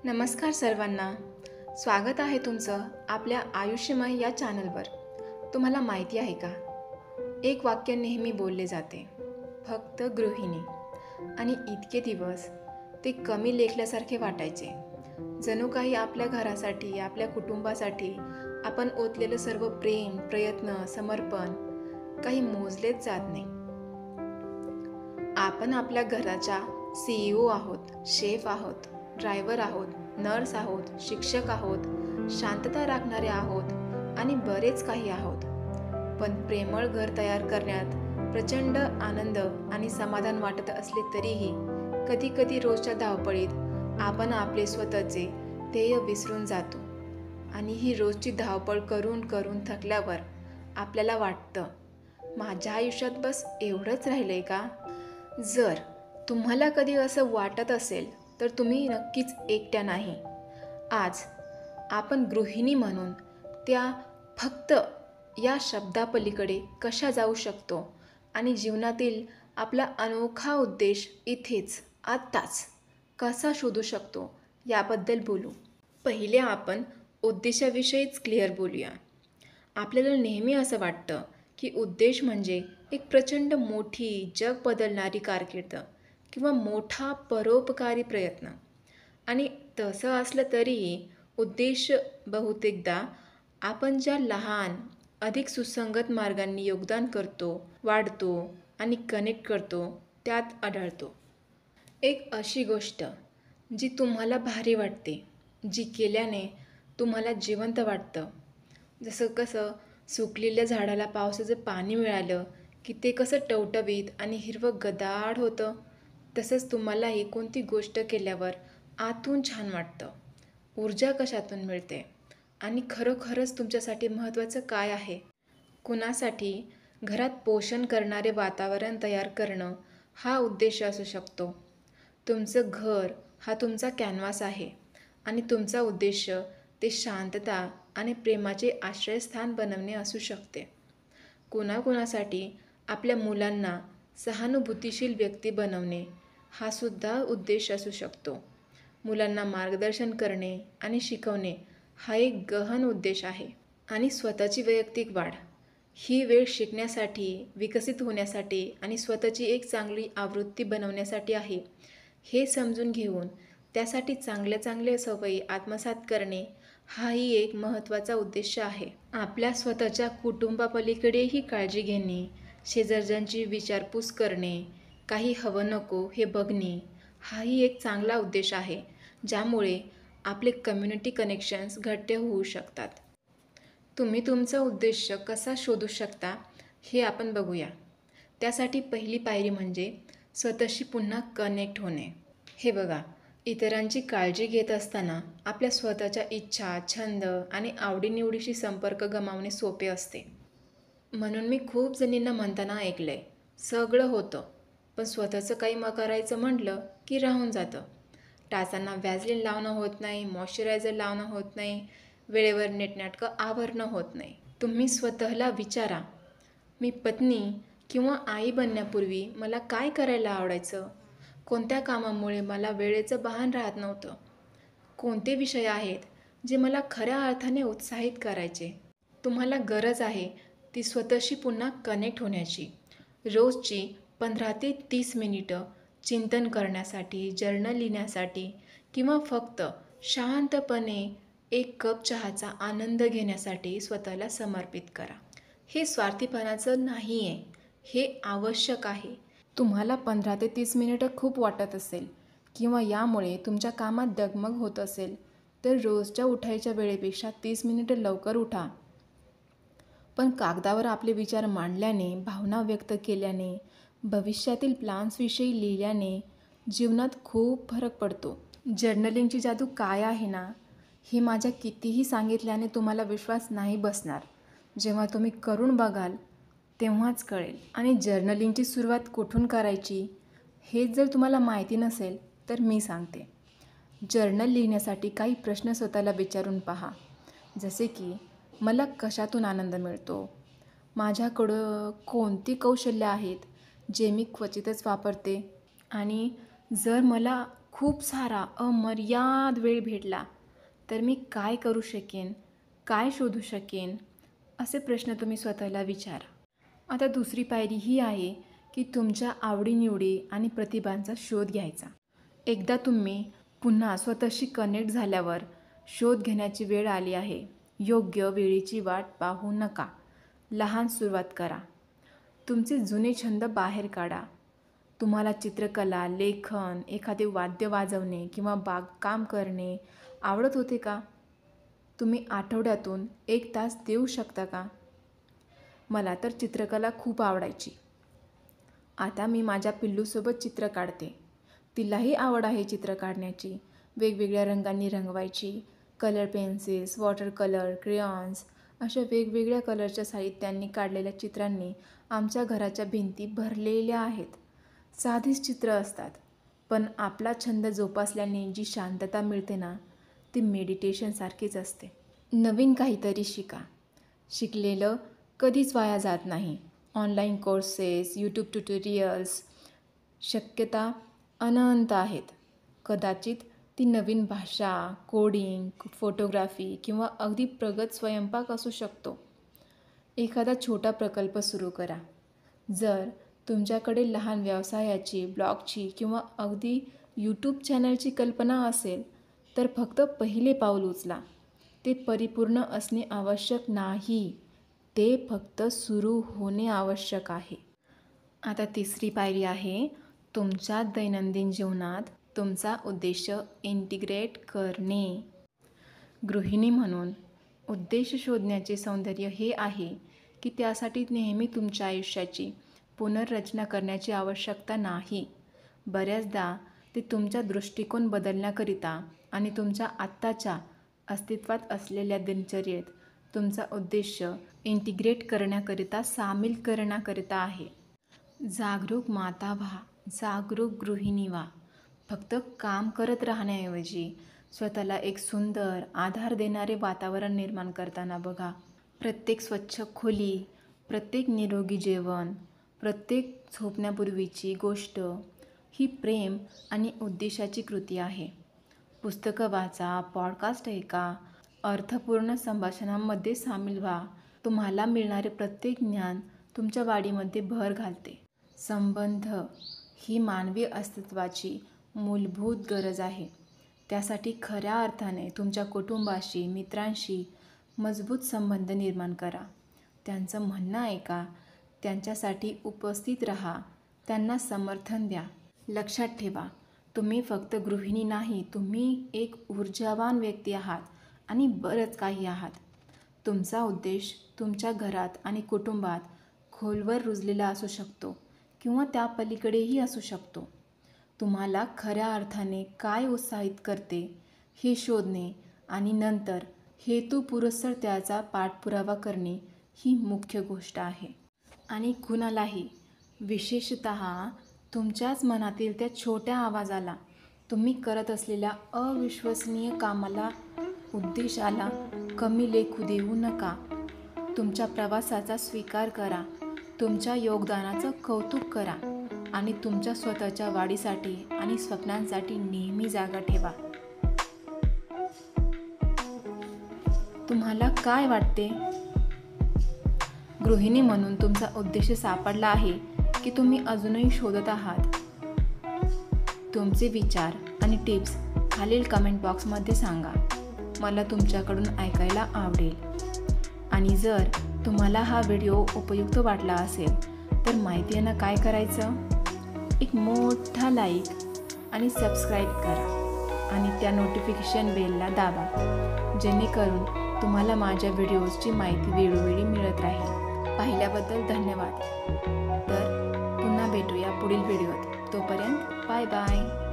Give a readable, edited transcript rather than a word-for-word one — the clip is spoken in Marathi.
नमस्कार सर्वांना. स्वागत आहे तुमचं आपल्या आयुष्यमय या चॅनलवर. तुम्हाला माहिती आहे का, एक वाक्य नेहमी बोलले जाते, फक्त गृहिणी. आणि इतके दिवस ते कमी लेखल्यासारखे वाटायचे, जणू काही आपल्या घरासाठी, आपल्या कुटुंबासाठी आपण ओतलेलं सर्व प्रेम, प्रयत्न, समर्पण काही मोजलेच जात नाही. आपण आपल्या घराच्या CEO आहोत, शेफ आहोत, ड्रायव्हर आहोत, नर्स आहोत, शिक्षक आहोत, शांतता राखणारे आहोत आणि बरेच काही आहोत. पण प्रेमळ घर तयार करण्यात प्रचंड आनंद आणि समाधान वाटत असले तरीही कधी कधी रोजच्या धावपळीत आपण आपले स्वतःचे ध्येय विसरून जातो. आणि ही रोजची धावपळ करून करून थकल्यावर आपल्याला वाटतं, माझ्या आयुष्यात बस एवढंच राहिलंय का? जर तुम्हाला कधी असं वाटत असेल तर तुम्ही नक्कीच एकट्या नाही. आज आपण गृहिणी म्हणून त्या फक्त या शब्दापलीकडे कशा जाऊ शकतो आणि जीवनातील आपला अनोखा उद्देश इथेच आत्ताच कसा शोधू शकतो याबद्दल बोलू. पहिले आपण उद्देशाविषयीच क्लिअर बोलूया. आपल्याला नेहमी असं वाटतं की उद्देश म्हणजे एक प्रचंड मोठी, जग बदलणारी कारकीर्द किंवा मोठा परोपकारी प्रयत्न. आणि तसं असलं तरीही उद्देश बहुतेकदा आपण ज्या लहान, अधिक सुसंगत मार्गांनी योगदान करतो, वाढतो आणि कनेक्ट करतो त्यात आढळतो. एक अशी गोष्ट जी तुम्हाला भारी वाटते, जी केल्याने तुम्हाला जिवंत वाटतं. जसं कसं सुकलेल्या झाडाला पावसाचं पाणी मिळालं की ते कसं टवटवीत आणि हिरवं गदाड होतं, तसंच तुम्हालाही कोणती गोष्ट केल्यावर आतून छान वाटतं. ऊर्जा कशातून मिळते आणि खरोखरच तुमच्यासाठी महत्त्वाचं काय आहे? कुणासाठी घरात पोषण करणारे वातावरण तयार करणं हा उद्देश असू शकतो. तुमचं घर हा तुमचा कॅनव्हास आहे आणि तुमचा उद्देश ते शांतता आणि प्रेमाचे आश्रयस्थान बनवणे असू शकते. कुणाकुणासाठी आपल्या मुलांना सहानुभूतीशील व्यक्ती बनवणे हा सुद्धा उद्देश असू शकतो. मुलांना मार्गदर्शन करणे आणि शिकवणे हा एक गहन उद्देश आहे. आणि स्वतःची वैयक्तिक वाढ ही वेळ शिकण्यासाठी, विकसित होण्यासाठी आणि स्वतःची एक चांगली आवृत्ती बनवण्यासाठी आहे, हे समजून घेऊन त्यासाठी चांगल्या चांगल्या सवयी आत्मसात करणे हाही एक महत्त्वाचा उद्देश आहे. आपल्या स्वतःच्या कुटुंबापलीकडेही काळजी घेणे, शेजारच्यांची विचारपूस करणे, काही हवं नको हे बघणे हाही एक चांगला उद्देश आहे, ज्यामुळे आपले कम्युनिटी कनेक्शन्स घट्ट होऊ शकतात. तुम्ही तुमचा उद्देश कसा शोधू शकता हे आपण बघूया. त्यासाठी पहिली पायरी म्हणजे स्वतःशी पुन्हा कनेक्ट होणे. हे बघा, इतरांची काळजी घेत असताना आपल्या स्वतःच्या इच्छा, छंद आणि आवडीनिवडीशी संपर्क गमावणे सोपे असते. म्हणून मी खूप जणींना म्हणताना ऐकलंय, सगळं होतं पण स्वतःचं काही करायचं म्हटलं की राहून जातं. टाचांना व्हॅझलिन लावणं होत नाही, मॉइश्चरायझर लावणं होत नाही, वेळेवर नीटनेटकं आवरणं होत नाही. तुम्ही स्वतःला विचारा, मी पत्नी किंवा आई बनण्यापूर्वी मला काय करायला आवडायचं? कोणत्या कामामुळे मला वेळेचं भान राहत नव्हतं? कोणते विषय आहेत जे मला खऱ्या अर्थाने उत्साहित करायचे? तुम्हाला गरज आहे ती स्वतःशी पुन्हा कनेक्ट होण्याची. रोजची 15 ते 30 मिनिटं चिंतन करण्यासाठी, जर्नल लिहिण्यासाठी किंवा फक्त शांतपणे एक कप चहाचा आनंद घेण्यासाठी स्वतःला समर्पित करा. हे स्वार्थीपणाचं नाही आहे, हे आवश्यक आहे. तुम्हाला 15 ते 30 मिनिटं खूप वाटत असेल किंवा यामुळे तुमच्या कामात डगमग होत असेल तर रोजच्या उठायच्या वेळेपेक्षा 30 मिनिटं लवकर उठा. पण कागदावर आपले विचार मांडल्याने, भावना व्यक्त केल्याने, भविष्यातील प्लॅन्सविषयी लिहिल्याने जीवनात खूप फरक पडतो. जर्नलिंगची जादू काय आहे ना, हे माझ्या कितीही सांगितल्याने तुम्हाला विश्वास नाही बसणार. जेव्हा तुम्ही करून बघाल तेव्हाच कळेल. आणि जर्नलिंगची सुरुवात कुठून करायची हे जर तुम्हाला माहिती नसेल तर मी सांगते. जर्नल लिहिण्यासाठी काही प्रश्न स्वतःला विचारून पहा. जसे की, मला कशातून आनंद मिळतो? माझ्याकडं कोणती कौशल्य आहेत जे मी क्वचितच वापरते? आणि जर मला खूप सारा अमर्याद वेळ भेटला तर मी काय करू शकेन, काय शोधू शकेन, असे प्रश्न तुम्ही स्वतःला विचारा. आता दुसरी पायरी ही आहे की तुमच्या आवडीनिवडी आणि प्रतिभांचा शोध घ्यायचा. एकदा तुम्ही पुन्हा स्वतःशी कनेक्ट झाल्यावर शोध घेण्याची वेळ आली आहे. योग्य वेळेची वाट पाहू नका. लहान सुरुवात करा. तुमचे जुने छंद बाहेर काढा. तुम्हाला चित्रकला, लेखन, एखादे वाद्य वाजवणे किंवा बागकाम करणे आवडत होते का? तुम्ही आठवड्यातून 1 तास देऊ शकता का? मला तर चित्रकला खूप आवडायची. आता मी माझ्या पिल्लूसोबत चित्र काढते. तिलाही आवड आहे चित्र काढण्याची. वेगवेगळ्या रंगांनी रंगवायची. Colour pencils, water colour, crayons अशा वेगवेगळ्या कलरच्या साहित्यांनी काढलेल्या चित्रांनी आमच्या घराच्या भिंती भरलेल्या आहेत. साधीच चित्र असतात, पण आपला छंद जोपासल्याने जी शांतता मिळते ना, ती मेडिटेशनसारखीच असते. नवीन काहीतरी शिका. शिकलेलं कधीच वाया जात नाही. ऑनलाईन कोर्सेस, यूट्यूब ट्युटोरियल्स, शक्यता अनंत आहेत. कदाचित ती नवीन भाषा, कोडिंग, फोटोग्राफी किंवा अगदी प्रगत स्वयंपाक असू शकतो. एखादा छोटा प्रकल्प सुरू करा. जर तुमच्याकडे लहान व्यवसायाची, ब्लॉगची किंवा अगदी यूट्यूब चॅनलची कल्पना असेल तर फक्त पहिले पाऊल उचला. ते परिपूर्ण असणे आवश्यक नाही. ते फक्त सुरू होणे आवश्यक आहे. आता तिसरी पायरी आहे तुमच्या दैनंदिन जीवनात तुमचा उद्देश इंटिग्रेट करणे. गृहिणी म्हणून उद्देश शोधण्याचे सौंदर्य हे आहे की त्यासाठी नेहमी तुमच्या आयुष्याची पुनर्रचना करण्याची आवश्यकता नाही. बऱ्याचदा ते तुमचा दृष्टिकोन बदलण्याकरिता आणि तुमच्या आत्ताच्या अस्तित्वात असलेल्या दिनचर्येत तुमचा उद्देश इंटिग्रेट करण्याकरिता, सामील करण्याकरिता आहे. जागरूक माता व्हा, जागरूक गृहिणी व्हा. फक्त काम करत राहण्याऐवजी स्वतःला एक सुंदर, आधार देणारे वातावरण निर्माण करताना बघा. प्रत्येक स्वच्छ खोली, प्रत्येक निरोगी जेवण, प्रत्येक झोपण्यापूर्वीची गोष्ट ही प्रेम आणि उद्देशाची कृती आहे. पुस्तकं वाचा, पॉडकास्ट ऐका, अर्थपूर्ण संभाषणांमध्ये सामील व्हा. तुम्हाला मिळणारे प्रत्येक ज्ञान तुमच्या वाढीमध्ये भर घालते. संबंध ही मानवी अस्तित्वाची मूलभूत गरज आहे. त्यासाठी खऱ्या अर्थाने तुमच्या कुटुंबाशी, मित्रांशी मजबूत संबंध निर्माण करा. त्यांचं म्हणणं ऐका, त्यांच्यासाठी उपस्थित राहा, त्यांना समर्थन द्या. लक्षात ठेवा, तुम्ही फक्त गृहिणी नाही, तुम्ही एक ऊर्जावान व्यक्ती आहात आणि बरंच काही आहात. तुमचा उद्देश तुमच्या घरात आणि कुटुंबात खोलवर रुजलेला असू शकतो किंवा त्या पलीकडेही असू शकतो. तुम्हाला खऱ्या अर्थाने काय उत्साहित करते हे शोधणे आणि नंतर हेतुपुरस्सर त्याचा पाठपुरावा करणे ही मुख्य गोष्ट आहे. आणि कुणालाही, विशेषतः तुमच्याच मनातील त्या छोट्या आवाजाला, तुम्ही करत असलेल्या अविश्वसनीय कामाला, उद्देशाला कमी लेखू देऊ नका. तुमच्या प्रवासाचा स्वीकार करा. तुमच्या योगदानाचं कौतुक करा आणि तुमच्या स्वतःच्या वाढीसाठी आणि स्वप्नांसाठी नेहमी जागा ठेवा. तुम्हाला काय वाटते? गृहिणी म्हणून तुमचा उद्देश सापडला आहे की तुम्ही अजूनही शोधत आहात? तुमचे विचार आणि टिप्स खालील कमेंट बॉक्समध्ये सांगा. मला तुमच्याकडून ऐकायला आवडेल. आणि जर तुम्हाला हा व्हिडिओ उपयुक्त वाटला असेल तर माहिती आहे ना काय करायचं? एक मोठा लाईक आणि सबस्क्राईब करा आणि त्या नोटिफिकेशन बेलला दाबा, जेणेकरून तुम्हाला माझ्या व्हिडिओजची माहिती वेळोवेळी मिळत राहील. पाहिल्याबद्दल धन्यवाद. तर पुन्हा भेटूया पुढील व्हिडिओत. तोपर्यंत बाय बाय.